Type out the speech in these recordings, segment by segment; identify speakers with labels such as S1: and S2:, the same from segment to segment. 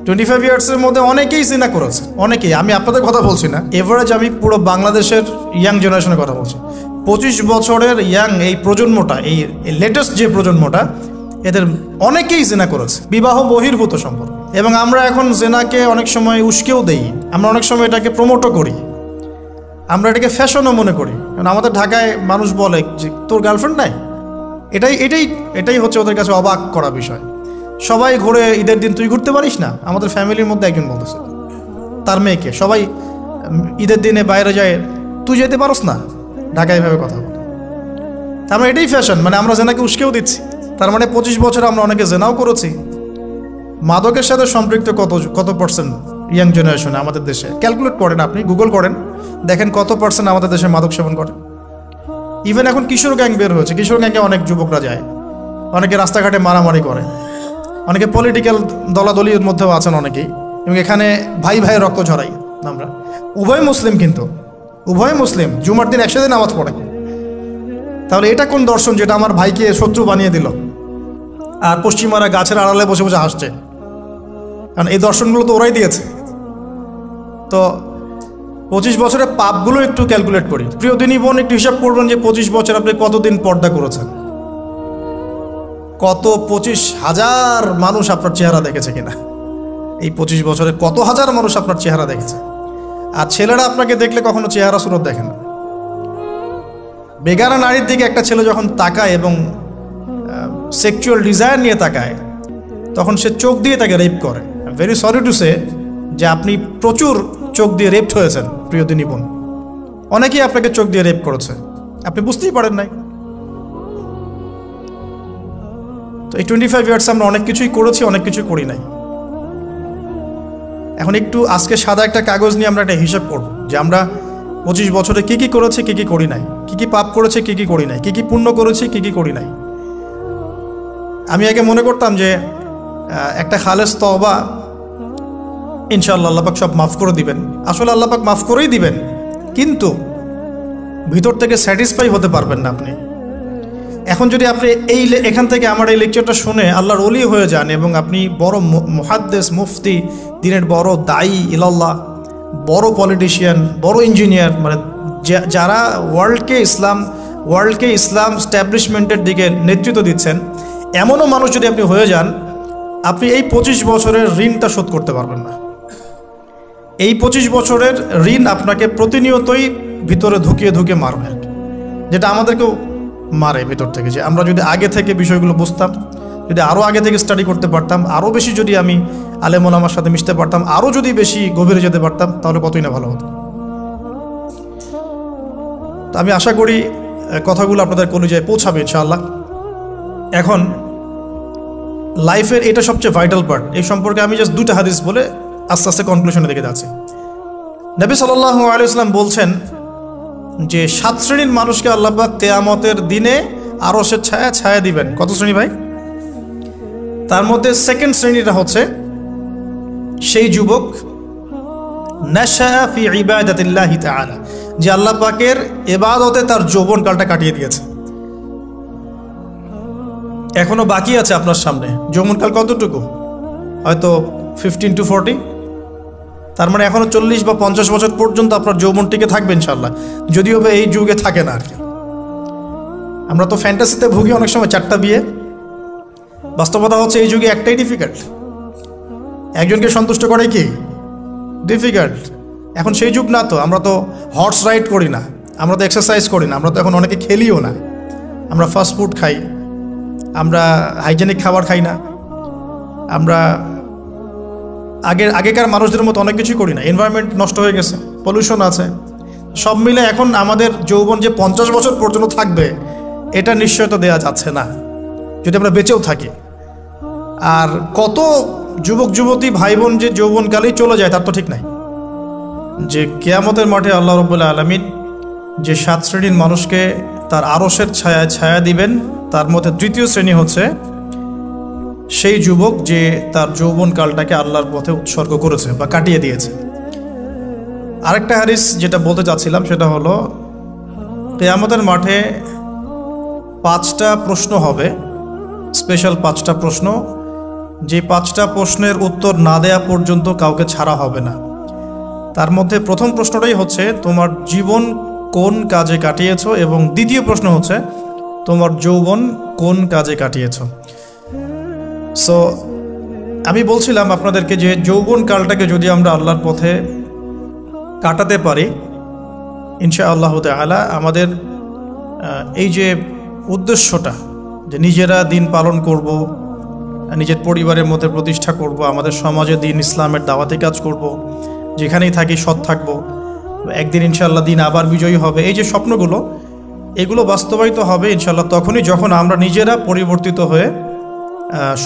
S1: 25 ইয়ার্সের মধ্যে অনেকেই জিনা করেছে, অনেকেই। আমি আপনাদের কথা বলছি না, এভারেজ আমি পুরো বাংলাদেশের ইয়াং জেনারেশনের কথা বলছি। 25 বছরের ইয়াং এই প্রজন্মটা, এই লেটেস্ট যে প্রজন্মটা, এদের অনেকেই জেনা করেছে, বিবাহ বহির্ভূত সম্পর্ক। এবং আমরা এখন জেনাকে অনেক সময় উস্কেও দেই, আমরা অনেক সময় এটাকে প্রমোটও করি, আমরা এটাকে ফ্যাশনও মনে করি। কারণ আমাদের ঢাকায় মানুষ বলে যে তোর গার্লফ্রেন্ড নাই, এটাই হচ্ছে ওদের কাছে অবাক করা বিষয়। সবাই ঘুরে, ঈদের দিন তুই ঘুরতে পারিস না? আমাদের ফ্যামিলির মধ্যে একজন বলতেছে তার মেয়েকে, সবাই ঈদের দিনে বাইরে যায়, তুই যেতে পারস না? ঢাকায় এভাবে কথা বলে। আমরা এটাই ফ্যাশন, মানে আমরা জেনাকে উস্কেও দিচ্ছি। তার মানে 25 বছর আমরা অনেকে জেনাও করেছি। মাদকের সাথে সম্পৃক্ত কত পার্সেন্ট ইয়াং জেনারেশনে আমাদের দেশে? ক্যালকুলেট করেন, আপনি গুগল করেন, দেখেন কত পার্সেন্ট আমাদের দেশে মাদক সেবন করে। ইভেন এখন কিশোর গ্যাং বের হয়েছে, কিশোর গ্যাংয়ে অনেক যুবকরা যায়, অনেকে রাস্তাঘাটে মারামারি করে, অনেকে পলিটিক্যাল দলাদলির মধ্যেও আছেন অনেকেই। এবং এখানে ভাই ভাই রক্ত ঝরাই আমরা। উভয় মুসলিম, কিন্তু উভয় মুসলিম, জুমার দিন একসাথে নামাজ পড়ে। তাহলে এটা কোন দর্শন যেটা আমার ভাইকে শত্রু বানিয়ে দিল, আর পশ্চিমারা গাছের আড়ালে বসে বসে হাসছে? কারণ এই দর্শনগুলো তো ওরাই দিয়েছে। তো 25 বছরের পাপগুলো একটু ক্যালকুলেট করি। প্রিয় দিনী বোন, একটু হিসাব করবেন যে 25 বছর আপনি কতদিন পর্দা করেছেন, কত 25,000 মানুষ আপনার চেহারা দেখেছে কিনা? এই 25 বছরে কত হাজার মানুষ আপনার চেহারা দেখেছে? আর ছেলেরা আপনাকে দেখলে কখনো চেহারা সুরত দেখে না। বেগানা নারীর দিকে একটা ছেলে যখন তাকায় এবং সেক্সুয়াল ডিজায়ার নিয়ে তাকায়, তখন সে চোখ দিয়ে তাকে রেপ করে। ভেরি সরি টু সে যে আপনি প্রচুর চোখ দিয়ে রেপড হয়েছেন প্রিয় দিনী বোন। অনেকেই আপনাকে চোখ দিয়ে রেপ করেছে, আপনি বুঝতেই পারেন নাই। তো এই 25 ইয়ার্স আমরা অনেক কিছুই করেছি, অনেক কিছুই করি নাই। এখন একটু আজকে সাদা একটা কাগজ নিয়ে আমরা একটা হিসাব করব যে আমরা 25 বছরে কী কী করেছি, কী কী করি নাই, কী কী পাপ করেছি, কী কী করি নাই, কী কী পুণ্য করেছি, কী কী করি নাই। আমি আগে মনে করতাম যে একটা খালেস তওবা, ইনশাআল্লাহ আল্লাহ পাক সব মাফ করে দিবেন। আসলে আল্লাহ পাক মাফ করেই দিবেন, কিন্তু ভিতর থেকে স্যাটিসফাই হতে পারবেন না আপনি। এখন যদি আপনি এখান থেকে আমার এই লেকচারটা শুনে আল্লাহর ওলি হয়ে যান এবং আপনি বড় মুহাদ্দিস, মুফতি, দিনের বড় দায়ী ইলাল্লাহ, বড় পলিটিশিয়ান, বড় ইঞ্জিনিয়ার, মানে যারা ওয়ার্ল্ডকে ইসলাম স্ট্যাবলিশমেন্টের দিকে নেতৃত্ব দিচ্ছেন, এমনও মানুষ যদি আপনি হয়ে যান, আপনি এই 25 বছরের ঋণটা শোধ করতে পারবেন না। এই 25 বছরের ঋণ আপনাকে প্রতিনিয়তই ভিতরে ধুকিয়ে মারবে, যেটা আমাদেরকেও মারে ভিতর থেকে। যে আমরা যদি আগে থেকে বিষয়গুলো বুঝতাম, যদি আরও আগে থেকে স্টাডি করতে পারতাম, আরও বেশি যদি আমি আলেম ওলামার সাথে মিশতে পারতাম, আরও যদি বেশি গভীরে যেতে পারতাম, তাহলে কতই না ভালো হতো। তো আমি আশা করি কথাগুলো আপনাদের কলিজায় পৌঁছাবে ইনশাআল্লাহ। এখন লাইফের এটা সবচেয়ে ভাইটাল পার্ট। এই সম্পর্কে আমি জাস্ট 2টা হাদিস বলে আস্তে আস্তে কনক্লুশনে দিকে যাচ্ছি। নবী সাল্লাল্লাহু আলাইহি ওয়াসাল্লাম বলছেন যে 7 শ্রেণীর মানুষকে আল্লাহ পাক কিয়ামতের দিনে আরশের ছায়া দিবেন। কত শ্রেণী ভাই? তার মধ্যে সেকেন্ড শ্রেণীটা হচ্ছে সেই যুবক নাশা ফি ইবাদাতিল্লাহি তাআলা, যে আল্লাহ পাকের ইবাদতে তার যৌবনকালটা কাটিয়ে দিয়েছে। এখনো বাকি আছে আপনার সামনে। যৌবনকাল কতটুকু? হয়তো 15 to 40। তার মানে এখনো 40 বা 50 বছর পর্যন্ত আপনার যৌবন টিকে থাকবে ইনশাআল্লাহ, যদিও বা এই যুগে থাকে না আর কি। আমরা তো ফ্যান্টাসিতে ভুগি অনেক সময়, 4টা বিয়ে। বাস্তবতা হচ্ছে এই যুগে একটাই ডিফিকাল্ট। একজনকে সন্তুষ্ট করে কি ডিফিকাল্ট। এখন সেই যুগ না তো। আমরা তো হর্স রাইড করি না, আমরা তো এক্সারসাইজ করি না, আমরা তো এখন অনেকে খেলিও না। আমরা ফাস্ট ফুড খাই, আমরা হাইজেনিক খাবার খাই না, আমরা আগেকার মানুষদের মতো অনেক কিছুই করি না। এনভায়রনমেন্ট নষ্ট হয়ে গেছে, পলিউশন আছে, সব মিলে এখন আমাদের যৌবন যে 50 বছর পর্যন্ত থাকবে, এটা নিশ্চয়তা দেওয়া যাচ্ছে না যদি আমরা বেঁচেও থাকি। আর কত যুবক যুবতী ভাই বোন যে যৌবনকালেই চলে যায় তার তো ঠিক নাই। যে কিয়ামতের মাঠে আল্লাহ রাব্বুল আলামিন যে 7 শ্রেণীর মানুষকে তার আরশের ছায়া দিবেন, তার মধ্যে 3য় শ্রেণী হচ্ছে সেই যুবক যে তার যৌবনকালটাকে আল্লাহর পথে উৎসর্গ করেছে বা কাটিয়ে দিয়েছে। আরেকটা হাদিস যেটা বলতে চাচ্ছিলাম সেটা হলো, কিয়ামতের মাঠে 5টা প্রশ্ন হবে, স্পেশাল 5টা প্রশ্ন, যে 5টা প্রশ্নের উত্তর না দেয়া পর্যন্ত কাউকে ছাড়া হবে না। তার মধ্যে প্রথম প্রশ্নটাই হচ্ছে তোমার জীবন কোন কাজে কাটিয়েছো, এবং দ্বিতীয় প্রশ্ন হচ্ছে তোমার যৌবন কোন কাজে কাটিয়েছো। সো আমি বলছিলাম আপনাদেরকে যে যৌবন কালটাকে যদি আমরা আল্লাহর পথে কাটাতে পারি, ইনশাআল্লাহ তাআলা আমাদের এই যে উদ্দেশ্যটা, যে নিজেরা দিন পালন করব, নিজের পরিবারের মধ্যে প্রতিষ্ঠা করব, আমাদের সমাজে দিন ইসলামের দাওয়াতি কাজ করব, যেখানেই থাকি সৎ থাকব, একদিন ইনশাআল্লাহ দিন আবার বিজয়ী হবে, এই যে স্বপ্নগুলো, এগুলো বাস্তবায়িত হবে ইনশাআল্লাহ তখনই যখন আমরা নিজেরা পরিবর্তিত হয়ে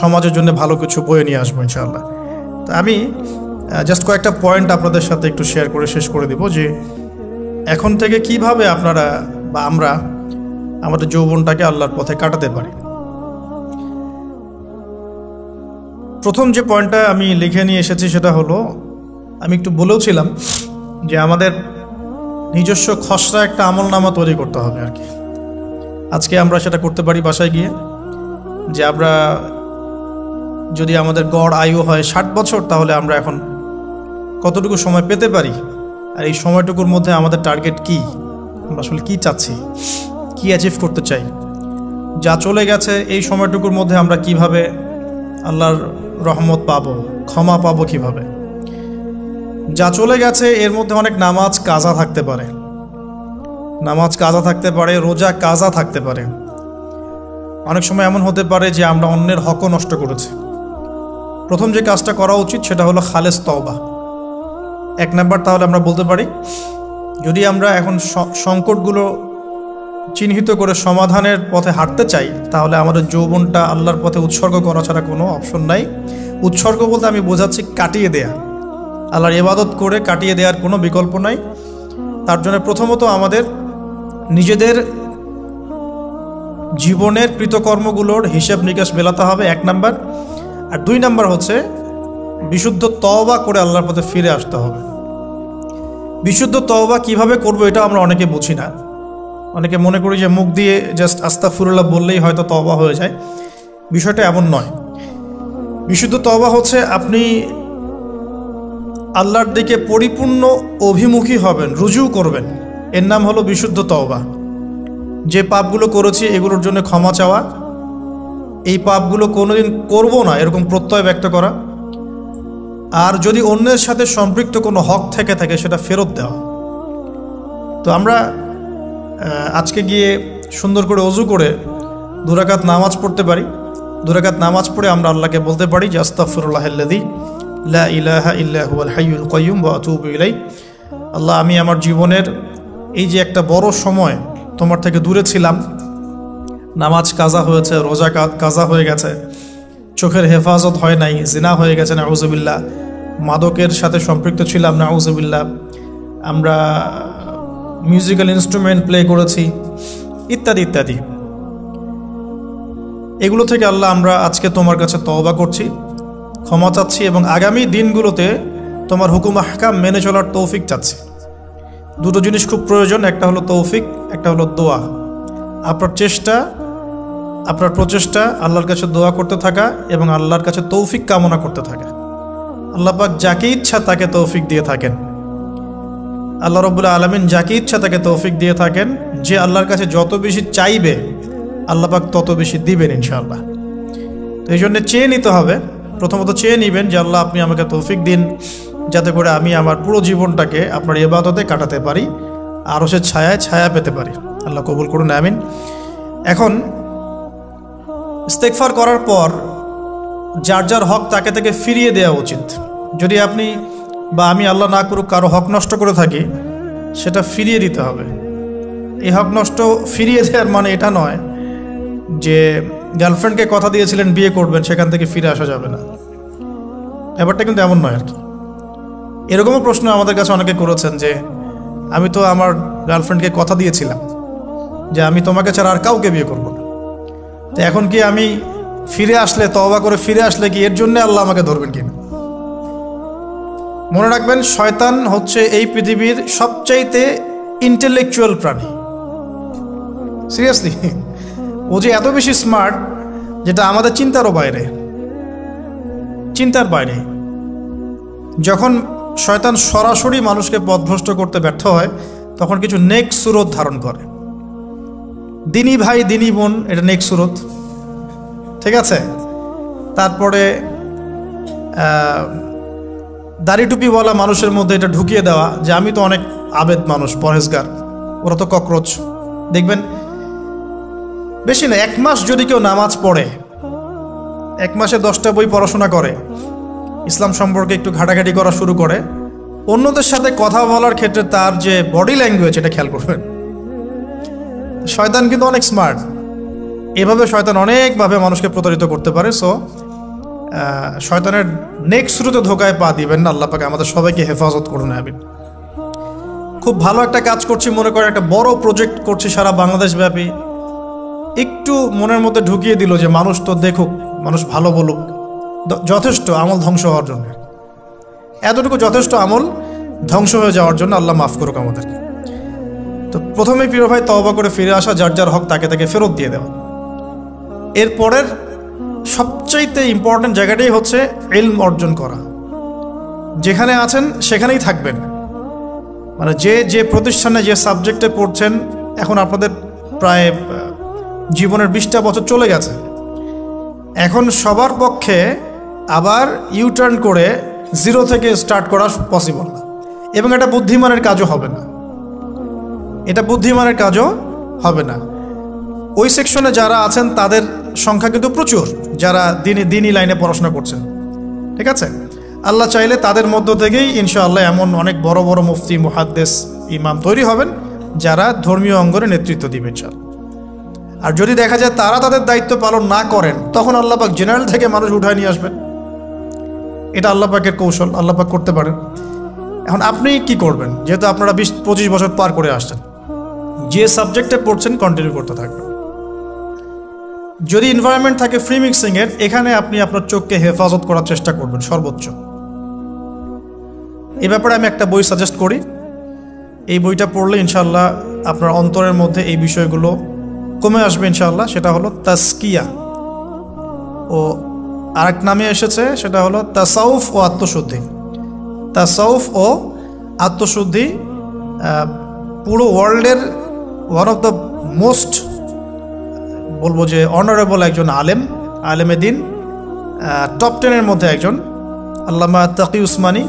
S1: সমাজের জন্য ভালো কিছু বয়ে নিয়ে আসবো ইনশাআল্লাহ। তো আমি জাস্ট কয়েকটা পয়েন্ট আপনাদের সাথে একটু শেয়ার করে শেষ করে দেব, যে এখন থেকে কিভাবে আপনারা বা আমরা আমাদের যৌবনটাকে আল্লাহর পথে কাটাতে পারি। প্রথম যে পয়েন্টটা আমি লিখে নিয়ে এসেছি সেটা হলো, আমি একটু বলেওছিলাম যে আমাদের নিজস্ব খসড়া একটা আমলনামা তৈরি করতে হবে আর কি। আজকে আমরা সেটা করতে পারি বাসায় গিয়ে, যে আমরা যদি আমাদের গড় আয়ু হয় 60 বছর, তাহলে আমরা এখন কতটুকু সময় পেতে পারি, আর এই সময়টুকুর মধ্যে আমাদের টার্গেট কি, আমরা আসলে কি চাচ্ছি, কি অ্যাচিভ করতে চাই, যা চলে গেছে এই সময়টুকুর মধ্যে আমরা কিভাবে আল্লাহর রহমত পাবো, ক্ষমা পাবো কিভাবে। যা চলে গেছে এর মধ্যে অনেক নামাজ কাজা থাকতে পারে, রোজা কাজা থাকতে পারে। অনেক সময় এমন হতে পারে যে আমরা অন্যের হকও নষ্ট করেছি। প্রথম যে কাজটা করা উচিত সেটা হলো খালেস তওবা। 1 নাম্বার, তাহলে আমরা বলতে পারি যদি আমরা এখন সংকটগুলো চিহ্নিত করে সমাধানের পথে হাঁটতে চাই, তাহলে আমাদের যৌবনটা আল্লাহর পথে উৎসর্গ করা ছাড়া কোনো অপশন নাই। উৎসর্গ বলতে আমি বোঝাচ্ছি কাটিয়ে দেয়া, আল্লাহর ইবাদত করে কাটিয়ে দেওয়ার কোনো বিকল্প নাই। তার জন্য প্রথমত আমাদের নিজেদের জীবনের কৃতকর্মগুলোর হিসাব নিকাশ মেলাতে হবে, 1 নাম্বার। আর 2 নাম্বার হচ্ছে বিশুদ্ধ তওবা করে আল্লাহর পথে ফিরে আসতে হবে। বিশুদ্ধ তওবা কিভাবে করব এটা আমরা অনেকে বুঝি না। অনেকে মনে করি যে মুখ দিয়ে জাস্ট আস্তাগফিরুল্লাহ বললেই হয়তো তওবা হয়ে যায়। বিষয়টা এমন নয়। বিশুদ্ধ তওবা হচ্ছে আপনি আল্লাহর দিকে পরিপূর্ণ অভিমুখী হবেন, রুজু করবেন, এর নাম হলো বিশুদ্ধ তওবা। যে পাপগুলো করেছি এগুলোর জন্য ক্ষমা চাওয়া, এই পাপগুলো কোনোদিন করব না এরকম প্রত্যয় ব্যক্ত করা, আর যদি অন্যের সাথে সম্পৃক্ত কোনো হক থেকে থাকে সেটা ফেরত দেওয়া। তো আমরা আজকে গিয়ে সুন্দর করে ওযু করে 2 রাকাত নামাজ পড়তে পারি। 2 রাকাত নামাজ পড়ে আমরা আল্লাহকে বলতে পারি যে আস্তাগফিরুল্লাহাল্লাযী লা ইলাহা ইল্লা হুয়াল হাইয়ুল কাইয়্যুম ওয়া আতুবু ইলাইহি। আল্লাহ, আমি আমার জীবনের এই যে একটা বড় সময় তোমার থেকে দূরে ছিলাম, নামাজ কাজা হয়েছে, রোজা কাজা হয়ে গেছে, চোখের হেফাজত হয় নাই, জিনা হয়ে গেছে নাউযুবিল্লাহ, মাদকের সাথে সম্পৃক্ত ছিলাম নাউযুবিল্লাহ, আমরা মিউজিক্যাল ইনস্ট্রুমেন্ট প্লে করেছি, ইত্যাদি ইত্যাদি। এগুলো থেকে আল্লাহ আমরা আজকে তোমার কাছে তওবা করছি, ক্ষমা চাচ্ছি, এবং আগামী দিনগুলোতে তোমার হুকুম আহকাম মেনে চলার তৌফিক চাচ্ছি। 2টো জিনিস খুব প্রয়োজন, একটা হলো তৌফিক, একটা হলো দোয়া। আপনার প্রচেষ্টা আল্লাহর কাছে দোয়া করতে থাকা এবং আল্লাহর কাছে তৌফিক কামনা করতে থাকা। আল্লাহ পাক যাকে ইচ্ছা তাকে তৌফিক দিয়ে থাকেন। আল্লাহ রাব্বুল আলামিন যাকে ইচ্ছা তাকে তৌফিক দিয়ে থাকেন। যে আল্লাহর কাছে যত বেশি চাইবে আল্লাহ পাক তত বেশি দিবেন ইনশাআল্লাহ। তো এই জন্য চেয়ে নিতে হবে, প্রথমত চেয়ে নেবেন যে আল্লাহ আপনি আমাকে তৌফিক দিন, যাতে করে আমি আমার পুরো জীবনটাকে আপনার ইবাদতে কাটাতে পারি, আরশের ছায়ায় ছায়া পেতে পারি। আল্লাহ কবুল করুন, আমিন। এখন ইস্তেগফার করার পর যার যার হক তাকে তাকে ফিরিয়ে দেওয়া উচিত। যদি আপনি বা আমি, আল্লাহ না করুক, কারো হক নষ্ট করে থাকি, সেটা ফিরিয়ে দিতে হবে। এই হক নষ্ট ফিরিয়ে দেওয়ার মানে এটা নয় যে গার্লফ্রেন্ডকে কথা দিয়েছিলেন বিয়ে করবেন, সেখান থেকে ফিরে আসা যাবে না, ব্যাপারটা কিন্তু এমন নয় আর কি। এরকমও প্রশ্ন আমাদের কাছে অনেকে করেছেন যে আমি তো আমার গার্লফ্রেন্ডকে কথা দিয়েছিলাম যে আমি তোমাকে ছাড়া আর কাউকে বিয়ে করব না, তো এখন কি আমি ফিরে আসলে, তওবা করে ফিরে আসলে কি এর জন্য আল্লাহ আমাকে ধরবেন কিনা? মনে রাখবেন, শয়তান হচ্ছে এই পৃথিবীর সবচাইতে ইন্টেলেকচুয়াল প্রাণী। সিরিয়াসলি, ও যে এত বেশি স্মার্ট যেটা আমাদের চিন্তারও বাইরে। চিন্তার বাইরে। যখন শয়তান সরাসরি মানুষকে পথভ্রষ্ট করতে ব্যর্থ হয় তখন কিছু নেক সুরত ধারণ করে। দিনী ভাই দিনী বোন, এটা নেক সুরত, ঠিক আছে। তারপরে দাড়ি টুপিওয়ালা মানুষের মধ্যে এটা ঢুকিয়ে দেওয়া যে আমি তো অনেক আবেদ মানুষ, পরহেজগার, ওরা তো ককরোচ। দেখবেন বেশি না, 1 মাস যদি কেউ নামাজ পড়ে, 1 মাসে 10টা বই পড়াশোনা করে, ইসলাম সম্পর্কে একটু ঘাটাঘাটি করা শুরু করে, অন্যদের সাথে কথা বলার ক্ষেত্রে তার যে বডি ল্যাঙ্গুয়েজ, এটা খেয়াল করবেন। শয়তান কিন্তু অনেক স্মার্ট, এভাবে শয়তান অনেকভাবে মানুষকে প্রতারিত করতে পারে। সো শয়তানের নেক্সট শুরুতে ধোকায় পা দিবেন না। আল্লাহ পাক আমাদের সবাইকে হেফাজত করুন, আমিন। খুব ভালো একটা কাজ করছি মনে করেন, একটা বড় প্রজেক্ট করছি সারা বাংলাদেশ ব্যাপী, একটু মনের মধ্যে ঢুকিয়ে দিল যে মানুষ তো দেখুক, মানুষ ভালো বলুক, যথেষ্ট আমল ধ্বংস হওয়ার জন্য। এতটুকু যথেষ্ট আমল ধ্বংস হয়ে যাওয়ার জন্য। আল্লাহ মাফ করুক আমাদেরকে। তো প্রথমে প্রিয় ভাই তওবা করে ফিরে আসা, যার যার হক তাকে তাকে ফেরত দিয়ে দেওয়া। এরপরের সবচাইতে ইম্পর্টেন্ট জায়গাটাই হচ্ছে ইলম অর্জন করা। যেখানে আছেন সেখানেই থাকবেন, মানে যে যে প্রতিষ্ঠানে যে সাবজেক্টে পড়ছেন, এখন আপনাদের প্রায় জীবনের 20টা বছর চলে গেছে। এখন সবার পক্ষে আবার ইউটার্ন করে 0 থেকে স্টার্ট করা পসিবল না, এবং এটা বুদ্ধিমানের কাজও হবে না। এটা বুদ্ধিমানের কাজও হবে না। ওই সেকশনে যারা আছেন তাদের সংখ্যা কিন্তু প্রচুর, যারা দিনই লাইনে পড়াশোনা করছেন, ঠিক আছে। আল্লাহ চাইলে তাদের মধ্য থেকেই ইনশাআল্লাহ এমন অনেক বড় বড় মুফতি, মুহাদ্দিস, ইমাম তৈরি হবেন যারা ধর্মীয় অঙ্গনে নেতৃত্ব দিবেন ইনশাআল্লাহ। আর যদি দেখা যায় তারা তাদের দায়িত্ব পালন না করেন, তখন আল্লাহ পাক জেনারেল থেকে মানুষ উঠায় নিয়ে আসবেন। এটা আল্লাহ পাকের কৌশল, আল্লাহ পাক করতে পারেন। এখন আপনি কি করবেন? যেহেতু আপনারা 20-25 বছর পার করে আসছেন, যে সাবজেক্টে পড়ছেন কন্টিনিউ করতে থাকবেন। যদি এনভায়রনমেন্ট থাকে ফ্রি মিক্সিংয়ের, এখানে আপনি আপনার চোখকে হেফাজত করার চেষ্টা করবেন সর্বোচ্চ। এই ব্যাপারে আমি একটা বই সাজেস্ট করি। এই বইটা পড়লে ইনশাআল্লাহ আপনার অন্তরের মধ্যে এই বিষয়গুলো কমে আসবে ইনশাআল্লাহ। সেটা হলো তাসকিয়া, ও আরেক নামে এসেছে, সেটা হলো তাসাউফ ও আত্মশুদ্ধি। তাসাউফ ও আত্মশুদ্ধি পুরো ওয়ার্ল্ডের ওয়ান অফ দ্য মোস্ট, বলবো যে অনারেবল একজন আলেমে দিন, টপ 10-এর মধ্যে একজন, আল্লামা তাকি উসমানী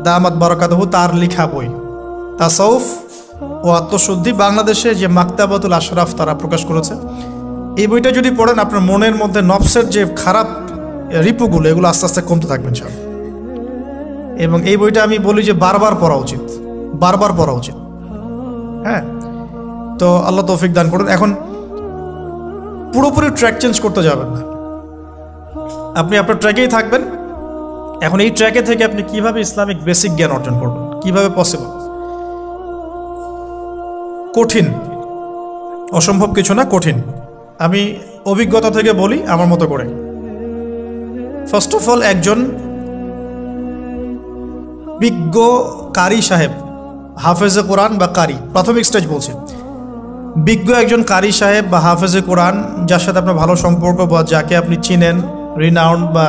S1: দামাত বারাকাতুহু, তার লেখা বই তাসাউফ ও আত্মশুদ্ধি। বাংলাদেশে যে মাকতাবাতুল আশরাফ তারা প্রকাশ করেছে। এই বইটা যদি পড়েন, আপনার মনের মধ্যে নফসের যে খারাপ রিপুগুলো, এগুলো আস্তে আস্তে কমতে থাকবেন সব। এবং এই বইটা আমি বলি যে বারবার পড়া উচিত। হ্যাঁ, তো আল্লাহ তৌফিক দান করুন। এখন পুরোপুরি ট্র্যাক চেঞ্জ করতে যাবেন না, আপনি আপনার ট্র্যাকেই থাকবেন। এখন এই ট্র্যাকে থেকে আপনি কিভাবে ইসলামিক বেসিক জ্ঞান অর্জন করবেন, কিভাবে পসিবল? কঠিন, অসম্ভব কিছু না, কঠিন। আমি অভিজ্ঞতা থেকে বলি আমার মতো করে। ফার্স্ট অফ অল, একজন বিজ্ঞ কারি সাহেব, হাফেজে কোরআন বা কারি, প্রাথমিক স্টেজ বলছি, বিজ্ঞ একজন কারি সাহেব বা হাফেজে কোরআন, যার সাথে আপনার ভালো সম্পর্ক বা যাকে আপনি চিনেন, রিনাউন্ড বা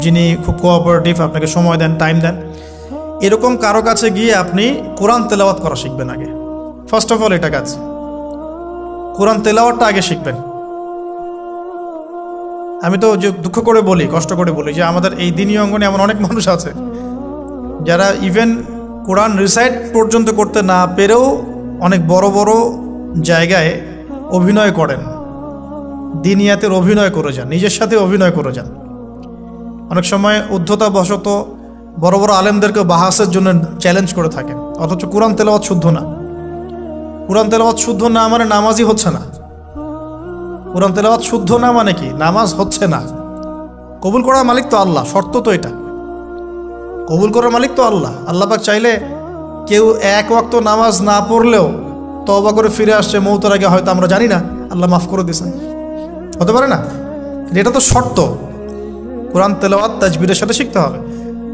S1: যিনি খুব কোঅপারেটিভ, আপনাকে সময় দেন, টাইম দেন, এরকম কারো কাছে গিয়ে আপনি কোরআন তেলাওয়াত করা শিখবেন আগে। ফার্স্ট অফ অল এটা কাজ, কোরআন তেলাওয়াতটা আগে শিখবেন। আমি তো যে দুঃখ করে বলি, কষ্ট করে বলি যে আমাদের এই দিনী অঙ্গনে এমন অনেক মানুষ আছে যারা ইভেন কোরআন রিসাইট পর্যন্ত করতে না পেরেও অনেক বড় বড় জায়গায় অভিনয় করেন, দিনিয়াতের অভিনয় করে যান, নিজের সাথে অভিনয় করে যান। অনেক সময় উদ্ধতাবশত বড় বড় আলেমদেরকে বাহাসের জন্য চ্যালেঞ্জ করে থাকেন, অথচ কোরআন তেলাওয়াত শুদ্ধ না। কোরআন তেলাওয়াত শুদ্ধ না মানে নামাজই হচ্ছে না। কোরআন তেলাওয়াত শুদ্ধ না মানে কি? নামাজ হচ্ছে না। কবুল করার মালিক তো আল্লাহ, শর্ত তো এটা। কবুল করার মালিক তো আল্লাহ। আল্লাহ পাক চাইলে কেউ 1 ওয়াক্ত নামাজ না পড়লেও তওবা করে ফিরে আসছে মৌতের আগে, হয়তো আমরা জানি না, আল্লাহ মাফ করে দিয়েছেন, হতে পারে না? এটা তো শর্ত। কোরআন তেলাওয়াত তাজবিরের সাথে শিখতে হবে।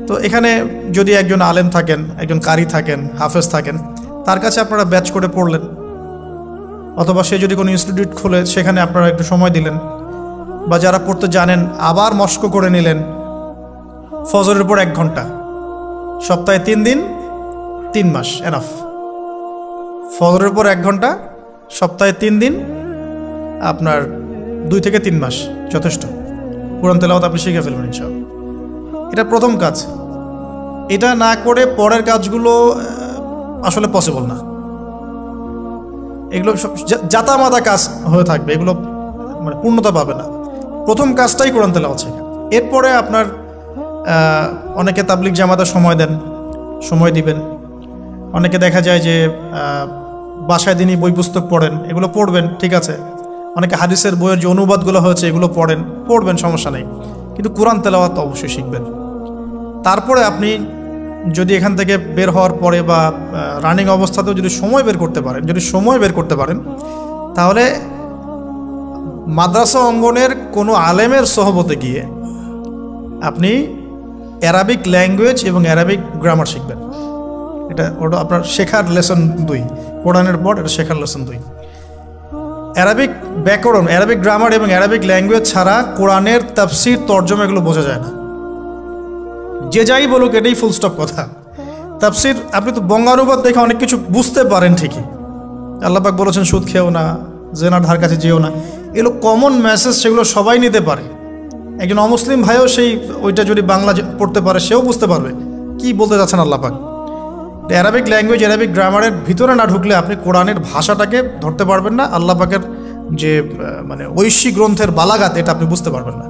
S1: তো এখানে যদি একজন আলেম থাকেন, একজন কারি থাকেন, হাফেজ থাকেন, তার কাছে আপনারা ব্যাচ করে পড়লেন, অথবা সে যদি কোনো ইনস্টিটিউট খোলে সেখানে আপনারা একটু সময় দিলেন, বা যারা পড়তে জানেন আবার মস্ক করে নিলেন, ফজরের পর 1 ঘন্টা, সপ্তাহে 3 দিন, 3 মাস এনাফ। ফজরের পর 1 ঘন্টা, সপ্তাহে 3 দিন, আপনার 2 থেকে 3 মাস যথেষ্ট। কোরআন তেলাওয়াত আপনি শিখে ফেলবেন ইনশাআল্লাহ। এটা প্রথম কাজ। এটা না করে পরের কাজগুলো আসলে পসিবল না। এগুলো সব জাতামাতা কাজ হয়ে থাকবে, এগুলো মানে পূর্ণতা পাবে না। প্রথম কাজটাই কোরআন তেলাওয়াত শেখা। এরপরে আপনার অনেকে তাবলিগ জামাতে সময় দেন, সময় দিবেন। অনেকে দেখা যায় যে বাসায় দিনই বই পুস্তক পড়েন, এগুলো পড়বেন, ঠিক আছে। অনেকে হাদিসের বইয়ের যে অনুবাদগুলো হয়েছে এগুলো পড়বেন, সমস্যা নেই। কিন্তু কোরআন তেলাওয়াত অবশ্যই শিখবেন। তারপরে আপনি যদি এখান থেকে বের হওয়ার পরে বা রানিং অবস্থাতেও যদি সময় বের করতে পারেন, তাহলে মাদ্রাসা অঙ্গনের কোনো আলেমের সহবতে গিয়ে আপনি অ্যারাবিক ল্যাঙ্গুয়েজ এবং অ্যারাবিক গ্রামার শিখবেন। ওটা আপনার শেখার লেসন 2, কোরআনের পর এটা শেখার লেসন 2। অ্যারাবিক ব্যাকরণ, অ্যারাবিক গ্রামার এবং অ্যারাবিক ল্যাঙ্গুয়েজ ছাড়া কোরআনের তাফসির, তর্জমা এগুলো বোঝা যায় না। যে যাই বলুক, এটাই ফুল স্টপ কথা। তাফসির আপনি তো বঙ্গানুবাদ দেখে অনেক কিছু বুঝতে পারেন ঠিকই। আল্লাহ পাক বলেছেন সুদ খেও না, জেনার ধার কাছে যেও না, এগুলো কমন মেসেজ, সেগুলো সবাই নিতে পারে। একজন অমুসলিম ভাইও ওইটা যদি বাংলা পড়তে পারে, সেও বুঝতে পারবে কি বলতে যাচ্ছেন আল্লাহ পাক। অ্যারাবিক ল্যাঙ্গুয়েজ, অ্যারাবিক গ্রামারের ভিতরে না ঢুকলে আপনি কোরআনের ভাষাটাকে ধরতে পারবেন না। আল্লাহ পাকের যে মানে ঐশী গ্রন্থের বালাগাত, এটা আপনি বুঝতে পারবেন না।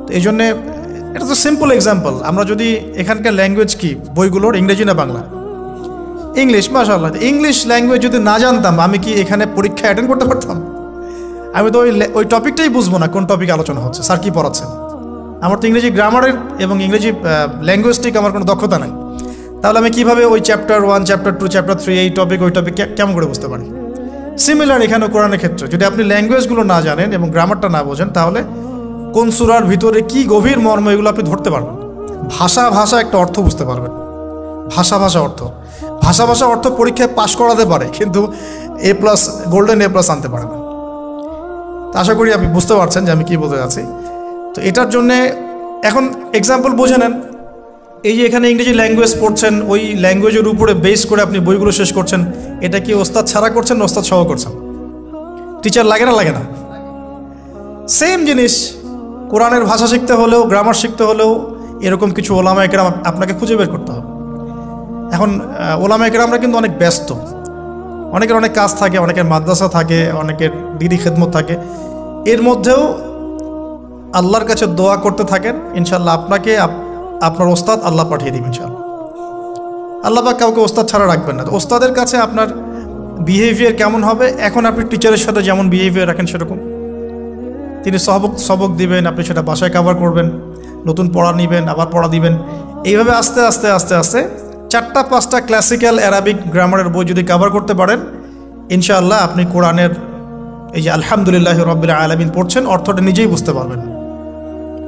S1: তো এই জন্যে এটা তো সিম্পল এক্সাম্পল। আমরা যদি এখানকার ল্যাঙ্গুয়েজ কি বইগুলোর, ইংরেজি না বাংলা? ইংলিশ। মাশাআল্লাহ, ইংলিশ ল্যাঙ্গুয়েজ যদি না জানতাম, আমি কি এখানে পরীক্ষা অ্যাটেন্ড করতে পারতাম? আমি তো ওই টপিকটাই বুঝবো না, কোন টপিক আলোচনা হচ্ছে, স্যার কী পড়াচ্ছেন। আমার তো ইংরেজি গ্রামারের এবং ইংরেজি ল্যাঙ্গুয়েজটিক আমার কোনো দক্ষতা নাই। তাহলে আমি কীভাবে ওই চ্যাপ্টার 1, চ্যাপ্টার 2, চ্যাপ্টার 3, এই টপিক ওই টপিক কেমন করে বুঝতে পারি? সিমিলার এখানে কোরআনের ক্ষেত্রে যদি আপনি ল্যাঙ্গুয়েজগুলো না জানেন এবং গ্রামারটা না বোঝেন, তাহলে কোন সূরার ভিতরে কি গভীর মর্ম, এগুলো আপনি ধরতে পারবেন। ভাষা একটা অর্থ বুঝতে পারবেন। ভাষা অর্থ পরীক্ষায় পাশ করাতে পারে, কিন্তু A+, গোল্ডেন A+ আনতে পারে না। আশা করি আপনি বুঝতে পারছেন যে আমি কী বলতে যাচ্ছি। তো এটার জন্যে এখন এক্সাম্পল বুঝে নেন। এই যে এখানে ইংরেজি ল্যাঙ্গুয়েজ পড়ছেন, ওই ল্যাঙ্গুয়েজের উপরে বেস করে আপনি বইগুলো শেষ করছেন, এটা কি ওস্তাদ ছাড়া করছেন না ওস্তাদ সহ করছেন? টিচার লাগে না? সেম জিনিস। কোরআনের ভাষা শিখতে হলেও, গ্রামার শিখতে হলেও এরকম কিছু ওলামায়ে কেরাম আপনাকে খুঁজে বের করতে হবে। এখন ওলামায়ে কেরামরা কিন্তু অনেক ব্যস্ত, অনেকের অনেক কাজ থাকে, অনেকের মাদ্রাসা থাকে, অনেকের দিদি খেদমত থাকে। এর মধ্যেও আল্লাহর কাছে দোয়া করতে থাকেন, ইনশাল্লাহ আপনাকে আপনার ওস্তাদ আল্লাহ পাঠিয়ে দিবেন ইনশাল্লাহ। আল্লাহ পাক কাউকে ওস্তাদ ছাড়া রাখবেন না। তো ওস্তাদের কাছে আপনার বিহেভিয়ার কেমন হবে? এখন আপনি টিচারের সাথে যেমন বিহেভিয়ার রাখেন সেরকম। তিনি সবক দিবেন, আপনি সেটা বাসায় কভার করবেন, নতুন পড়া নেবেন, আবার পড়া দিবেন। এইভাবে আস্তে আস্তে 4-5টা ক্লাসিক্যাল অ্যারাবিক গ্রামারের বই যদি কভার করতে পারেন, ইনশাআল্লাহ আপনি কোরআনের এই যে আলহামদুলিল্লাহি রাব্বিল আলামিন পড়ছেন, অর্থটা নিজেই বুঝতে পারবেন।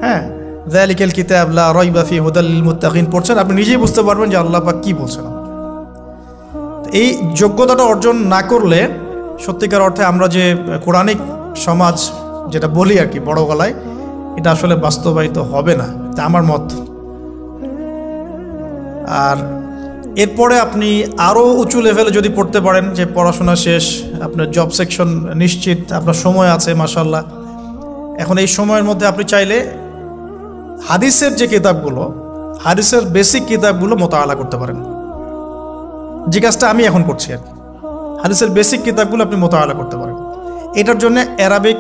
S1: হ্যাঁ, যালিকাল কিতাব লা রাইবা ফিহি হুদাল লিল মুত্তাকিন পড়ছেন, আপনি নিজেই বুঝতে পারবেন যে আল্লাহ পাক কী বলছেন। এই যোগ্যতাটা অর্জন না করলে সত্যিকার অর্থে আমরা যে কোরআনিক সমাজ যেটা বলি আর কি বড় গলায়, এটা আসলে বাস্তবায়িত হবে না, তা আমার মত। আর এরপরে আপনি আরও উঁচু লেভেলে যদি পড়তে পারেন, যে পড়াশোনা শেষ, আপনার জব সেকশন নিশ্চিত, আপনার সময় আছে মাশাআল্লাহ। এখন এই সময়ের মধ্যে আপনি চাইলে হাদিসের যে কিতাবগুলো, হাদিসের বেসিক কিতাবগুলো মোতাআলা করতে পারেন। যে কাজটা আমি এখন করছি আর কি, হাদিসের বেসিক কিতাবগুলো আপনি মোতাআলা করতে পারেন। এটার জন্য অ্যারাবিক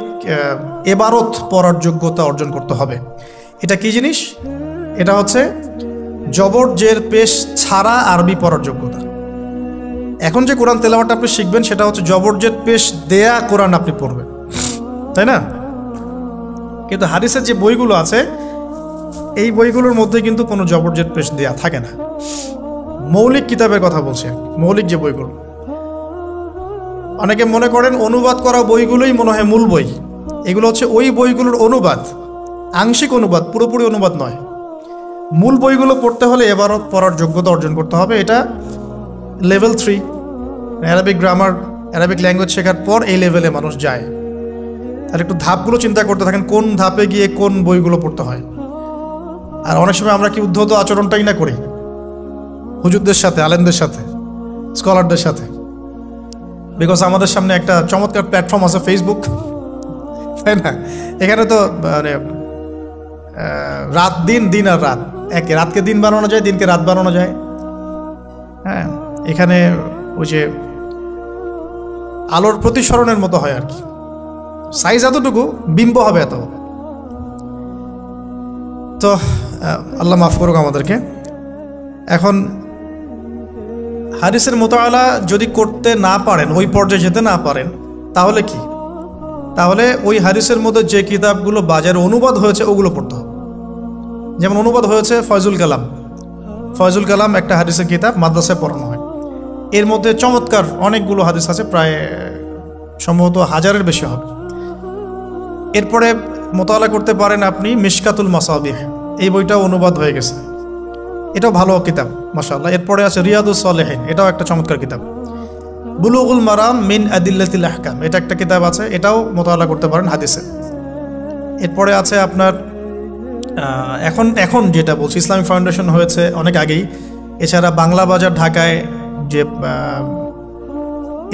S1: এবারত পড়ার যোগ্যতা অর্জন করতে হবে। এটা কি জিনিস? এটা হচ্ছে জবর জের পেশ ছাড়া আরবি পড়ার যোগ্যতা। এখন যে কোরআন তেলাওয়াতটা আপনি শিখবেন, সেটা হচ্ছে জবর জের পেশ দেয়া কোরআন আপনি পড়বেন, তাই না? কিন্তু হাদিসের যে বইগুলো আছে, এই বইগুলোর মধ্যে কিন্তু কোনো জবর জের পেশ দেয়া থাকে না। মৌলিক কিতাবের কথা বলছে, মৌলিক যে বইগুলো। অনেকে মনে করেন অনুবাদ করা বইগুলোই মনে হয় মূল বই। এগুলো হচ্ছে ওই বইগুলোর অনুবাদ, আংশিক অনুবাদ, পুরোপুরি অনুবাদ নয়। মূল বইগুলো পড়তে হলে এবারত পড়ার যোগ্যতা অর্জন করতে হবে। এটা level 3 Arabic grammar, Arabic language শেখার পর এই লেভেলে মানুষ যায়। তাহলে একটু ধাপগুলো চিন্তা করতে থাকেন, কোন ধাপে গিয়ে কোন বইগুলো পড়তে হয়। আর অনেক সময় আমরা কি উদ্ধত আচরণটাই না করি হুজুরদের সাথে, আলেমদের সাথে, স্কলারদের সাথে। বিকজ আমাদের সামনে একটা চমৎকার প্ল্যাটফর্ম আছে ফেসবুক, তাই না? এখানে তো মানে রাত দিন, দিন আর রাত একে, রাতকে দিন বানানো যায়, দিনকে রাত বানানো যায়। হ্যাঁ, এখানে ওই যে আলোর প্রতিসরণের মতো হয় আর কি, সাইজ এতটুকু, বিম্ব হবে এত। তো আল্লাহ মাফ করুক আমাদেরকে। এখন হাদিসের মোতালা যদি করতে না পারেন, ওই পর্যায়ে যেতে না পারেন, তাহলে কি? তাহলে ওই হাদিসের মধ্যে যে কিতাবগুলো বাজারে অনুবাদ হয়েছে ওগুলো পড়তে হবে। যেমন অনুবাদ হয়েছে ফয়জুল কালাম। ফয়জুল কালাম একটা হাদিসের কিতাব, মাদ্রাসায় পড়ানো হয়। এর মধ্যে চমৎকার অনেকগুলো হাদিস আছে, প্রায় সম্ভবত 1000-এর বেশি হবে। এরপরে মোতালা করতে পারেন আপনি মিশকাতুল মাসাবিহ, এই বইটাও অনুবাদ হয়ে গেছে, এটাও ভালো কিতাব মাশাআল্লাহ। এরপরে আছে রিয়াদুস সালেহিন, এটাও একটা চমৎকার কিতাব। বুলুগুল মারাম মিন আদিল্লাতিল আহকাম, এটা একটা কিতাব আছে, এটাও মোতালা করতে পারেন হাদিসে। এরপরে আছে আপনার এখন যেটা বলছি, ইসলামিক ফাউন্ডেশন হয়েছে অনেক আগেই। এছাড়া বাংলা বাজার ঢাকায় যে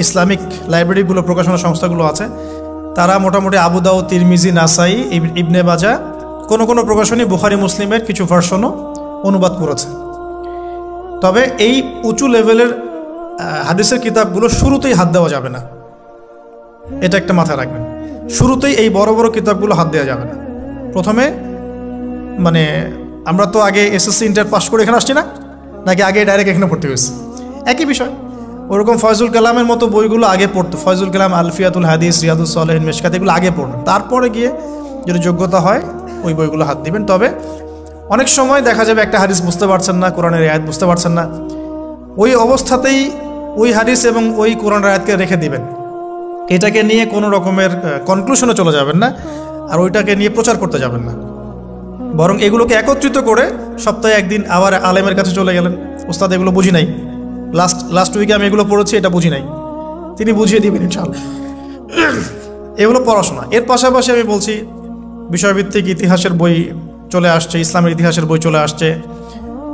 S1: ইসলামিক লাইব্রেরিগুলো, প্রকাশনা সংস্থাগুলো আছে, তারা মোটামুটি আবু দাউদ, তিরমিজি, নাসাই, ইবনে মাজা, কোনো প্রকাশনী বুখারী মুসলিমের কিছু ভার্সনও অনুবাদ করেছে। তবে এই উঁচু লেভেলের হাদিসের কিতাবগুলো শুরুতেই হাত দেওয়া যাবে না, এটা একটা মাথায় রাখবেন। শুরুতেই এই বড় বড় কিতাবগুলো হাত দেওয়া যাবে না। প্রথমে মানে আমরা তো আগে এসএসসি ইন্টার পাস করে এখানে আসছি না, নাকি আগে ডাইরেক্ট এখানে ভর্তি হয়েছে? একই বিষয়। ওরকম ফয়জুল কালামের মতো বইগুলো আগে পড়তো, ফয়জুল কালাম, আলফিয়াতুল হাদিস, রিয়াদুস সালেহিন, মিশকাত, এগুলো আগে পড়বেন। তারপরে গিয়ে যদি যোগ্যতা হয় ওই বইগুলো হাত দিবেন। তবে অনেক সময় দেখা যাবে একটা হাদিস বুঝতে পারছেন না, কোরআনের আয়াত বুঝতে পারছেন না, ওই অবস্থাতেই ওই হাদিস এবং ওই কোরআনের আয়াতকে রেখে দিবেন। এটাকে নিয়ে কোনো রকমের কনক্লুশনে চলে যাবেন না, আর ওইটাকে নিয়ে প্রচার করতে যাবেন না। বরং এগুলোকে একত্রিত করে সপ্তাহে একদিন আবার আলেমের কাছে চলে গেলেন, ওস্তাদ এগুলো বুঝি নাই, লাস্ট উইকে আমি এগুলো পড়েছি, এটা বুঝি নাই, তিনি বুঝিয়ে দিবেন ইনশাআল্লাহ। এগুলো পড়াশোনা। এর পাশাপাশি আমি বলছি বিষয়ভিত্তিক ইতিহাসের বই চলে আসছে, ইসলামের ইতিহাসের বই চলে আসছে।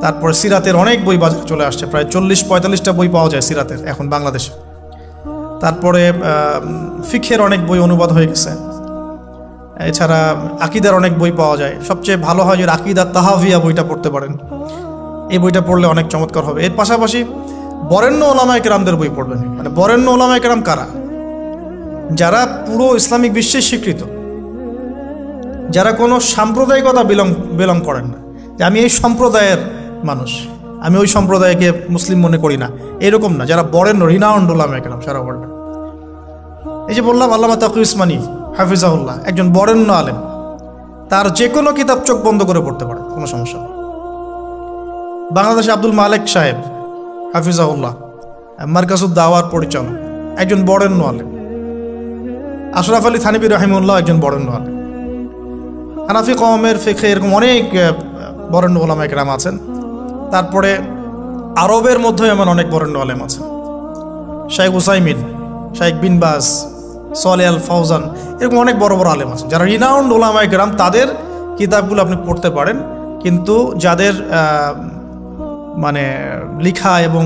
S1: তারপরে সিরাতের অনেক বই বাজারে চলে আসছে, প্রায় 40-45টা বই পাওয়া যায় সিরাতের এখন বাংলাদেশে। তারপরে ফিকহের অনেক বই অনুবাদ হয়ে গেছে। এছাড়া আকিদার অনেক বই পাওয়া যায়। সবচেয়ে ভালো হয় যে আকিদা তাহাভিয়া বইটা পড়তে পারেন, এই বইটা পড়লে অনেক চমৎকার হবে। এর পাশাপাশি বরেণ্য ওলামায়ে কেরামদের বই পড়বেন। মানে বরেণ্য ওলামায়ে কেরাম কারা? যারা পুরো ইসলামিক বিশ্বে স্বীকৃত, যারা কোনো সাম্প্রদায়িকতা বিলং করেন না, যে আমি এই সম্প্রদায়ের মানুষ, আমি ওই সম্প্রদায়কে মুসলিম মনে করি না, এরকম না। যারা বরেণ্য রিনাউন্ড ওলামায়ে কেরাম সারা ওয়ার্ল্ডে। এই যে বললাম আল্লামা তাকি উসমানী হাফিজাহুল্লাহ একজন বরেণ্য আলেম, তার যে কোনো কিতাব চোখ বন্ধ করে পড়তে পারে, কোনো সমস্যা নেই। বাংলাদেশে আব্দুল মালেক সাহেব হাফিজাহুল্লাহ মারকাজুদ দাওয়ার পরিচালক, একজন বরেণ্য আলেম। আশরাফ আলী থানভী রাহিমাহুল্লাহ একজন বরেণ্য আলেম। হানাফি কওমের ফিকহে এরকম অনেক বরেণ্য ওলামায়ে কেরাম আছেন। তারপরে আরবের মধ্যে এমন অনেক বরেণ্য আলেম আছেন, শাইখ উসাইমিন, শাইখ বিন বাজ, সালেহ আল ফাউজান, এরকম অনেক বড় বড় আলেম আছেন যারা রিনাউন্ড ওলামায়ে কেরাম। তাদের কিতাবগুলো আপনি পড়তে পারেন, কিন্তু যাদের মানে লেখা এবং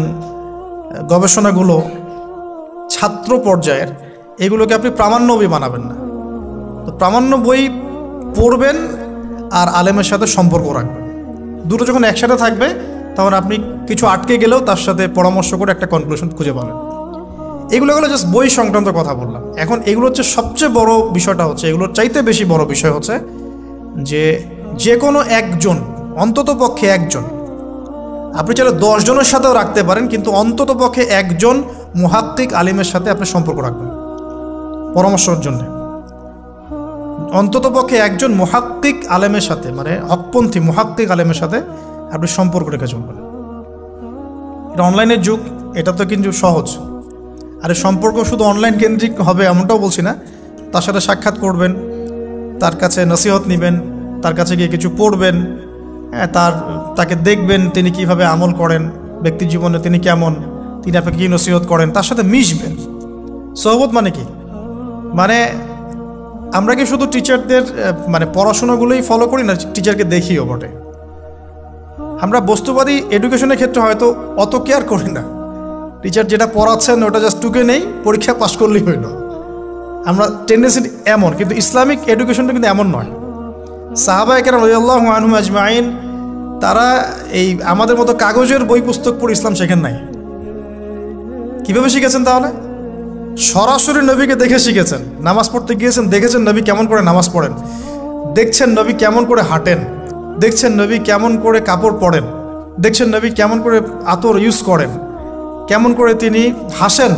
S1: গবেষণাগুলো ছাত্র পর্যায়ের, এগুলোকে আপনি প্রামাণ্য বই বানাবেন না। তো প্রামাণ্য বই পড়বেন আর আলেমের সাথে সম্পর্ক রাখবেন। দুটো যখন একসাথে থাকবে তখন আপনি কিছু আটকে গেলেও তার সাথে পরামর্শ করে একটা কনক্লুশন খুঁজে পাবেন। এগুলো জাস্ট বই সংক্রান্ত কথা বললাম। এখন এগুলো হচ্ছে সবচেয়ে বড় বিষয়টা হচ্ছে, এগুলোর চাইতে বেশি বড় বিষয় হচ্ছে যে কোনো একজন, অন্তত পক্ষে একজন, আপনি চাইলে 10 জনের সাথেও রাখতে পারেন, কিন্তু অন্তত পক্ষে একজন মুহাক্কিক আলিমের সাথে আপনি সম্পর্ক রাখবেন পরামর্শের জন্য। অন্তত পক্ষে একজন মুহাক্কিক আলেমের সাথে, মানে হকপন্থী মুহাক্কিক আলেমের সাথে আপনি সম্পর্ক রেখে চলবেন। এটা অনলাইনের যুগ, এটা তো কিন্তু সহজ। আর এই সম্পর্ক শুধু অনলাইন কেন্দ্রিক হবে এমনটাও বলছি না। তার সাথে সাক্ষাৎ করবেন, তার কাছে নসিহত নেবেন, তার কাছে গিয়ে কিছু পড়বেন, হ্যাঁ, তাকে দেখবেন তিনি কিভাবে আমল করেন, ব্যক্তি জীবনে তিনি কেমন, তিনি আপনাকে কী নসিহত করেন, তার সাথে মিশবেন। সোহবত মানে কি? মানে আমরা কি শুধু টিচারদের মানে পড়াশোনাগুলোই ফলো করি না, টিচারকে দেখিও বটে। আমরা বস্তুবাদী এডুকেশনের ক্ষেত্রে হয়তো অত কেয়ার করি না, টিচার যেটা পড়াচ্ছেন ওটা জাস্ট টুকে নেই, পরীক্ষা পাস করলেই হইল, আমরা টেন্ডেন্সি এমন। কিন্তু ইসলামিক এডুকেশনটা কিন্তু এমন নয়। সাহাবায়ে কেরাম রাদিয়াল্লাহু আনহুম আজমাইন তারা এই আমাদের মতো কাগজের বই পুস্তক পড়ে ইসলাম শেখেন নাই। কিভাবে শিখেছেন? তাহলে সরাসরি নবীকে দেখে শিখেছেন। নামাজ পড়তে গিয়েছেন, দেখেছেন নবী কেমন করে নামাজ পড়েন, দেখছেন নবী কেমন করে হাঁটেন, দেখছেন নবী কেমন করে কাপড় পরেন, দেখছেন নবী কেমন করে আতর ইউজ করেন, কেমন করে তিনি হাসেন,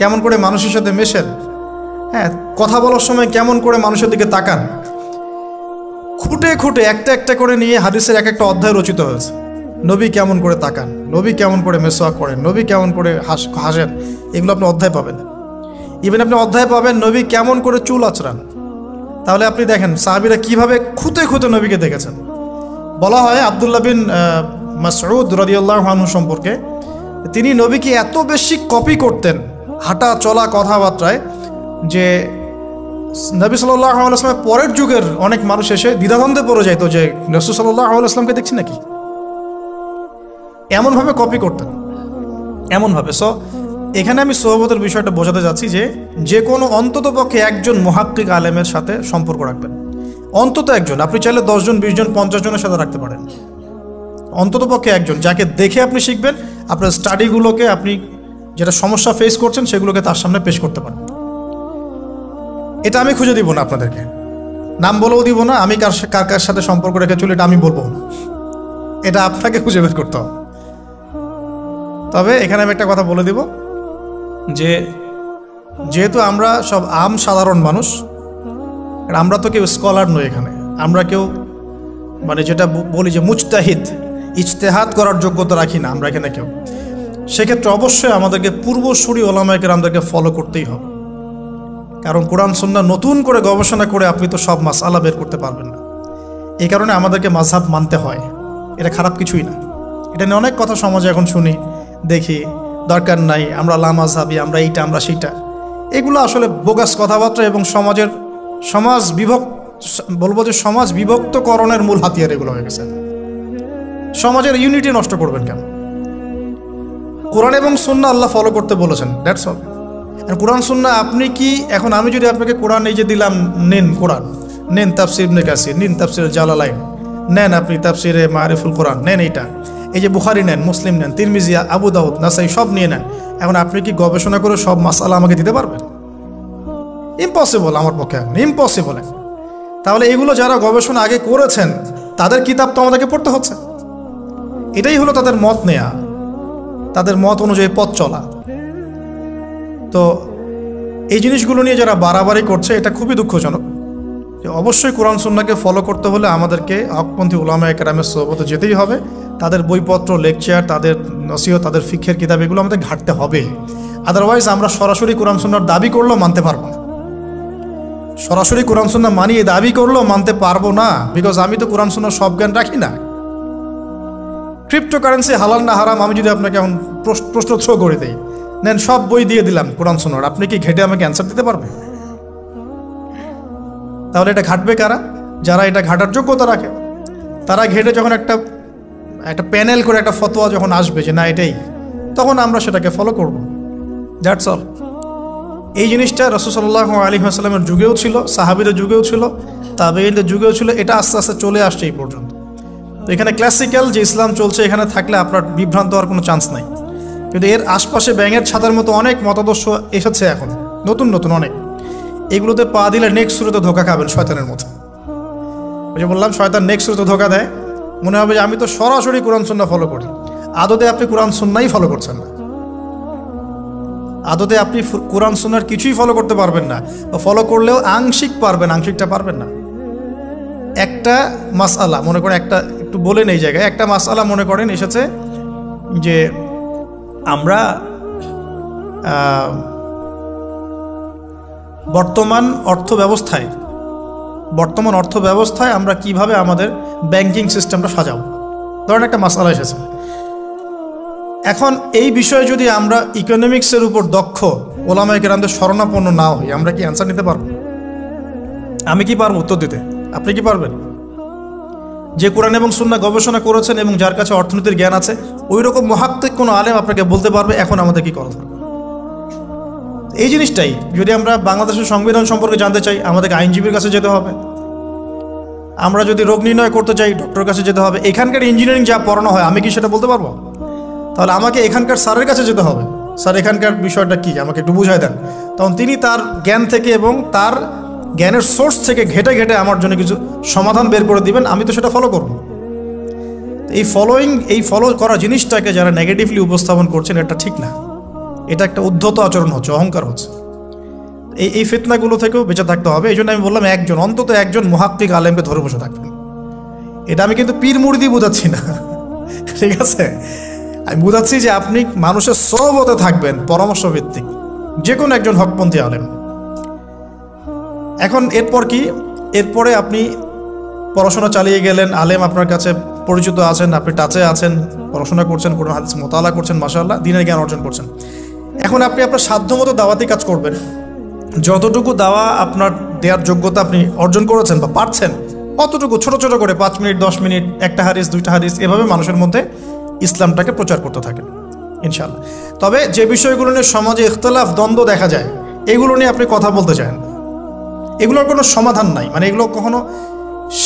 S1: কেমন করে মানুষের সাথে মেশেন, হ্যাঁ, কথা বলার সময় কেমন করে মানুষের দিকে তাকান। খুঁটে খুঁটে একটা একটা করে নিয়ে হাদিসের এক একটা অধ্যায় রচিত হয়েছে। নবী কেমন করে তাকান, নবী কেমন করে মেসওয়াক করেন, নবী কেমন করে হাসেন, এগুলো আপনি অধ্যায় পাবেন। ইভেন আপনি অধ্যায় পাবেন নবী কেমন করে চুল আঁচড়ান। তাহলে আপনি দেখেন সাহাবীরা কিভাবে খুঁতে খুঁতে নবীকে দেখেছেন। বলা হয় আব্দুল্লাহ বিন মাসউদ রাদিয়াল্লাহু আনহু সম্পর্কে, তিনি নবীকে এত বেশি কপি করতেন হাঁটা চলা কথাবার্তায় যে নবী সাল্লাল্লাহু আলাইহি ওয়াসাল্লামের পরের যুগের অনেক মানুষ এসে দ্বিধাদ্বন্দ্বে পড়ে যাইতো যে রাসূল সাল্লাল্লাহু আলাইহি ওয়াসাল্লামকে দেখছি নাকি। এমনভাবে কপি করতেন, এমনভাবে। সো এখানে আমি সোহবতের বিষয়টা বোঝাতে যাচ্ছি যে যে কোনো অন্ততপক্ষে একজন মুহাক্কিক আলেমের সাথে সম্পর্ক রাখবেন, অন্তত একজন। আপনি চাইলে 10 জন 20 জন 50 জনের সাথে রাখতে পারেন, অন্ততপক্ষে একজন যাকে দেখে আপনি শিখবেন, আপনার স্টাডিগুলোকে আপনি যেটা সমস্যা ফেস করছেন সেগুলোকে তার সামনে পেশ করতে পারেন। এটা আমি খুঁজে দিব না আপনাদেরকে, নাম বলেও দিব না, আমি কার কার সাথে সম্পর্ক রেখে চলি এটা আমি বলবো না, এটা আপনাকে খুঁজে বের করতে হবে। তবে এখানে আমি একটা কথা বলে দিব যে যেহেতু আমরা সব সাধারণ মানুষ, আমরা তো কেউ স্কলার নই, এখানে আমরা কেউ মানে যেটা বলি যে মুজতাহিদ, ইজতেহাদ করার যোগ্যতা রাখি না আমরা এখানে কেউ। সেক্ষেত্রে অবশ্যই আমাদেরকে পূর্বসূরি ওলামায়ে কেরামদেরকে ফলো করতেই হবে, কারণ কোরআন সুন্নাহ নতুন করে গবেষণা করে আপনি তো সব মাসআলা বের করতে পারবেন না। এই কারণে আমাদেরকে মাযহাব মানতে হয়, এটা খারাপ কিছুই না। এটা নিয়ে অনেক কথা সমাজে এখন শুনি, দেখি, দরকার নাই, আমরা লা মাযহাবী, আমরা এইটা আমরা সেইটা, এগুলো আসলে বোগাস কথাবার্তা এবং সমাজ বিভক্তকরণের মূল হাতিয়ার এগুলো হয়ে গেছে। সমাজের ইউনিটি নষ্ট করবেন কেন? কোরআন এবং সুন্নাহ আল্লাহ ফলো করতে বলেছেন, দ্যাটস অল। আর কোরআন সুন্নাহ আপনি কি এখন আমি যদি আপনাকে কোরআন এই যে দিলাম, নেন কোরআন, নেন তাফসির ইবনে কাসির, নেন তাফসির জালালাইন, নেন আপনি তাফসিরে মারিফুল কোরআন, নেন এইটা, এই যে বুখারী নেন, মুসলিম নেন, তিরমিজি, আবু দাউদ, নাসাই সব নিয়ে নেন। এখন আপনি কি গবেষণা করে সব মাসআলা আমাকে দিতে পারবেন? ইম্পসিবল, আমার পক্ষে ইম্পসিবল। তাহলে এগুলো যারা গবেষণা আগে করেছেন তাদের কিতাব তো আমাদেরকে পড়তে হচ্ছে। এটাই হলো তাদের মত নেয়া, তাদের মত অনুযায়ী পথ চলা। তো এই জিনিসগুলো নিয়ে যারা বাড়াবাড়ি করছে এটা খুবই দুঃখজনক। যে অবশ্যই কোরআন সুন্নাহকে ফলো করতে হলে আমাদেরকে হকপন্থী উলামায়ে কেরামের সোহবতে যেতেই হবে, তাদের বইপত্র, লেকচার, তাদের নসিহত, তাদের ফিকহের কিতাব এগুলো আমাদের ঘাটতে হবে। আদারওয়াইজ আমরা সরাসরি কোরআন সুন্নাহর দাবি করলেও মানতে পারবো না, সরাসরি কোরআন সুন্নাহ মানিয়ে দাবি করলেও মানতে পারবো না, বিকজ আমি তো কোরআন সুন্নাহর সব জ্ঞান রাখি না। ক্রিপ্টোকারেন্সি হালাল না হারাম আমি যদি আপনাকে এখন প্রশ্ন থ্রো করে দিই, নেন সব বই দিয়ে দিলাম কোরআন সুন্নাহর, আপনি কি ঘেটে আমাকে অ্যান্সার দিতে পারবেন? তাহলে এটা ঘাটবে কারা? যারা এটা ঘাটার যোগ্যতা রাখে। তারা ঘেটে যখন একটা প্যানেল করে একটা ফতোয়া যখন আসবে যে না এটাই, তখন আমরা সেটাকে ফলো করব, দ্যাটস অল। এই জিনিসটা রাসূল সাল্লাল্লাহু আলাইহি ওয়াসাল্লামের যুগেও ছিল, সাহাবীদের যুগেও ছিল, তাবেঈনদের যুগেও ছিল, এটা আস্তে আস্তে চলে আসছে এই পর্যন্ত। তো এখানে ক্লাসিক্যাল যে ইসলাম চলছে এখানে থাকলে আপনার বিভ্রান্ত হওয়ার কোনো চান্স নাই। কিন্তু এর আশপাশে ব্যাঙের ছাতার মতো অনেক মতাদর্শ এসেছে এখন, নতুন নতুন অনেক। এগুলোতে পা দিলে নেক্সট শুরুতে ধোকা খাবেন শয়তানের মতো। ওই যে বললাম শয়তান নেক্সট শুরুতে ধোকা দেয়, মনে হবে যে আমি তো সরাসরি কোরআন সুন্নাহ ফলো করি, আদতে আপনি কোরআন সুন্নাহই ফলো করছেন না। আদতে আপনি কোরআন সুন্নাহর কিছুই ফলো করতে পারবেন না, ফলো করলেও আংশিক পারবেন, আংশিকটা পারবেন না। একটা মাসআলা মনে করেন, একটু বলেন এই জায়গায়, একটা মাসআলা মনে করেন এসেছে যে আমরা বর্তমান অর্থ ব্যবস্থায় আমরা কিভাবে আমাদের ব্যাংকিং সিস্টেমটা সাজাবো, ধরেন একটা মাসআলা এসেছে। এখন এই বিষয়ে যদি আমরা ইকোনমিক্সের উপর দক্ষ ওলামায়ে কেরামদের শরণাপন্ন না হই, আমরা কি অ্যান্সার নিতে পারবো? আমি কি পারবো উত্তর দিতে? আপনি কি পারবেন? যে কোরআন এবং সুন্নাহ গবেষণা করেছেন এবং যার কাছে অর্থনীতির জ্ঞান আছে, ওই রকম মুহাক্কিক কোনো আলেম আপনাকে বলতে পারবে এখন আমাদের কি করা দরকার। এই জিনিসটাই যদি আমরা বাংলাদেশের সংবিধান সম্পর্কে জানতে চাই, আমাদেরকে আইনজীবীর কাছে যেতে হবে। আমরা যদি রোগ নির্ণয় করতে চাই, ডক্টরের কাছে যেতে হবে। এখানকার ইঞ্জিনিয়ারিং যা পড়ানো হয় আমি কি সেটা বলতে পারবো? তাহলে আমাকে এখানকার স্যারের কাছে যেতে হবে, স্যার এখানকার বিষয়টা কি আমাকে একটু বুঝাই দেন। তখন তিনি তার জ্ঞান থেকে এবং তার জ্ঞানের সোর্স থেকে ঘেটে ঘেটে আমার জন্য কিছু সমাধান বের করে দিবেন, আমি তো সেটা ফলো করব। এই ফলো করা জিনিসটাকে যারা নেগেটিভলি উপস্থাপন করছেন, এটা ঠিক না। এটা একটা উদ্ধত আচরণ হচ্ছে, অহংকার হচ্ছে। এই ফিতনাগুলো থেকেও বেঁচে থাকতে হবে। এই জন্য আমি বললাম অন্তত একজন মুহাক্কিক আলেমকে ধরে বসে থাকবেন। এটা আমি কিন্তু পীর মুরিদি বোঝাচ্ছি না, ঠিক আছে? আমি বোঝাচ্ছি যে আপনি মানুষের সহবতে থাকবেন, পরামর্শ ভিত্তিক, যে কোনো একজন হকপন্থী আলেম। এখন এরপর কি? এরপরে আপনি পড়াশোনা চালিয়ে গেলেন, আলেম আপনার কাছে পরিচিত আছেন, আপনি টাচে আছেন, পড়াশোনা করছেন, কোরআন হাদিস মোতালা করছেন, মাশাআল্লাহ দিনের জ্ঞান অর্জন করছেন। এখন আপনি আপনার সাধ্যমতো দাওয়াতি কাজ করবেন। যতটুকু দাওয়া আপনার দেওয়ার যোগ্যতা আপনি অর্জন করেছেন বা পারছেন, অতটুকু ছোট ছোট করে 5 মিনিট 10 মিনিট, একটা হাদিস 2টা হাদিস, এভাবে মানুষের মধ্যে ইসলামটাকে প্রচার করতে থাকেন ইনশাআল্লাহ। তবে যে বিষয়গুলো নিয়ে সমাজে ইখতিলাফ, দ্বন্দ্ব দেখা যায়, এগুলো নিয়ে আপনি কথা বলতে চান, এগুলোর কোনো সমাধান নাই। মানে এগুলো কখনো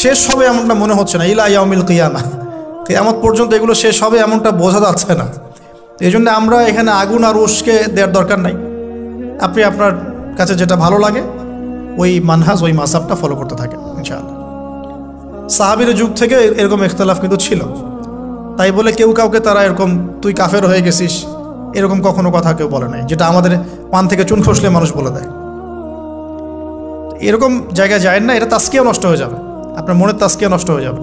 S1: শেষ হবে এমনটা মনে হচ্ছে না। ইলা ইয়াউমিল কিয়ামা, কিয়ামত পর্যন্ত এগুলো শেষ হবে এমনটা বোঝা যাচ্ছে না। এই জন্য আমরা এখানে আগুন আর উস্কে দেওয়ার দরকার নাই। আপনি আপনার কাছে যেটা ভালো লাগে ওই মানহাজ, ওই মাসাবটা ফলো করতে থাকেন ইনশাআল্লাহ। সাহাবীর যুগ থেকে এরকম ইখতিলাফ কিন্তু ছিল, তাই বলে কেউ কাউকে তারা এরকম তুই কাফের হয়ে গেছিস এরকম কখনো কথা কেউ বলে নাই, যেটা আমাদের পান থেকে চুন খসলে মানুষ বলে দেয়। এরকম জায়গায় যায় না, এটা তাস্কিয়া নষ্ট হয়ে যাবে, আপনার মনের তাস্কিয়া নষ্ট হয়ে যাবে।